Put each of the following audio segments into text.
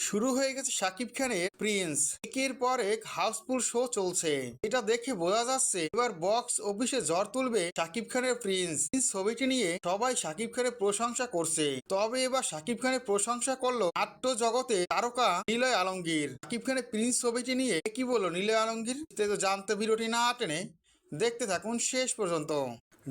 শুরু হয়ে গেছে শাকিব খানের প্রিন্স। একের পর এক হাউসফুল শো চলছে। এটা দেখে বোঝা যাচ্ছে এবার বক্স অফিসে ঝড় তুলবে শাকিব খানের প্রিন্স। ছবিটি নিয়ে সবাই শাকিব খানের প্রশংসা করছে। তবে এবার শাকিব খানের প্রশংসা করলো নাট্য জগতে তারকা নিলয় আলমগীর। শাকিব খানের প্রিন্স ছবিটি নিয়ে কি বললো নিলয় আলমগীর, তো জানতে ভিডিওটি না টেনে দেখতে থাকুন শেষ পর্যন্ত।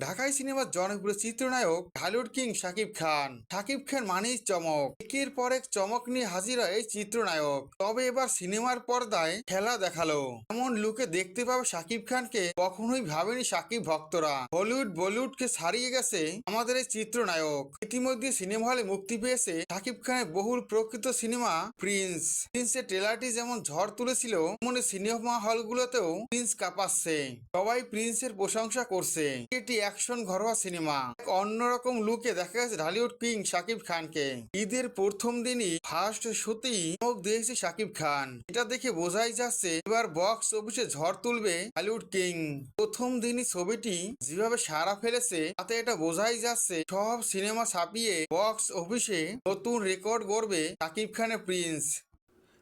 ঢাকাই সিনেমার জনপ্রিয় চিত্রনায়ক ঢালিউড কিং শাকিব খান। শাকিব খান মানেই চমক। একের পর এক চমক নিয়ে হাজির হয় এই চিত্রনায়ক। তবে এবার সিনেমার পর্দায় খেলা দেখালো। এমন লুকে দেখতে পাবে শাকিব খানকে কখনোই ভাবেনি শাকিব ভক্তরা। হলিউড বলিউডকে ছাড়িয়ে গেছে আমাদের এই চিত্রনায়ক। ইতিমধ্যে সিনেমা হলে মুক্তি পেয়েছে শাকিব খানের বহুল প্রকৃত সিনেমা প্রিন্স। প্রিন্সের ট্রেলারটি যেমন ঝড় তুলেছিল, তেমনি সিনেমা হলগুলোতেও প্রিন্স কাঁপাচ্ছে। সবাই প্রিন্সের প্রশংসা করছে। এটি অ্যাকশন ঘরোয়া সিনেমা। এক অন্যরকম লুকে দেখা গেছে ঢালিউড কিং শাকিব খানকে। ঈদের প্রথম দিনই ফার্স্ট শোতেই চমক দিয়েছে শাকিব খান। এটা দেখে বোঝাই যাচ্ছে এবার বক্স অফিসে ঝড় তুলবে ঢালিউড কিং। প্রথম দিনই ছবিটি যেভাবে সাড়া ফেলেছে তাতে এটা বোঝাই যাচ্ছে সব সিনেমা ছাপিয়ে বক্স অফিসে নতুন রেকর্ড গড়বে শাকিব খানের প্রিন্স।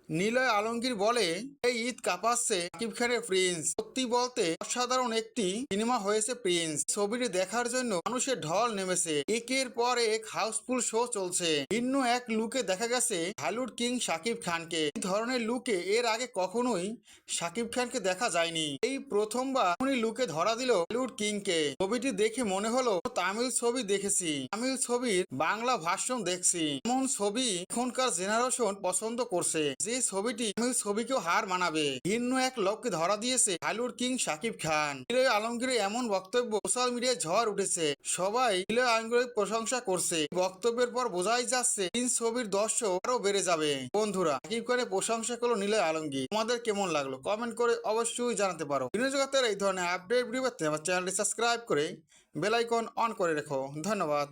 নিলয় আলমগীর বলে, এই ঈদ কাঁপাচ্ছে শাকিব খানের প্রিন্স। সত্যি বলতে অসাধারণ একটি সিনেমা হয়েছে প্রিন্স। ছবিটি দেখার জন্য মানুষের ঢল নেমেছে। একের পর এক হাউসফুল শো চলছে। ভিন্ন এক লুকে দেখা গেছে হলিউড কিং শাকিব খানকে। এই ধরনের লুকে এর আগে কখনোই শাকিব খানকে দেখা যায়নি। এই প্রথমবার উনি লুকে ধরা দিল হলিউড কিংকে। ছবিটি দেখে মনে হলো তামিল ছবি দেখেছি, তামিল ছবির বাংলা ভার্সন দেখছি। এমন ছবি এখনকার জেনারেশন পছন্দ করছে, যে ছবিটি তামিল ছবিকেও হার মানাবে। ভিন্ন এক লোককে ধরা দিয়েছে হলিউড কিং শাকিব খান। নিলয় আলমগীরের এমন বক্তব্য সোশ্যাল মিডিয়ায় ঝড় উঠেছে। সবাই নিলয় আলমগীরের প্রশংসা করছে। বক্তব্যের পর বোঝাই যাচ্ছে প্রিন্স ছবির দর্শক আরো বেড়ে যাবে। বন্ধুরা, শাকিব খানের প্রশংসা করলো নিলয় আলমগীর। তোমাদের কেমন লাগলো কমেন্ট করে অবশ্যই জানাতে পারো। বিনোদন জগতের এই ধরনের আপডেট ভিডিও পেতে আমার চ্যানেলটি সাবস্ক্রাইব করে বেল আইকন অন করে রেখো। ধন্যবাদ।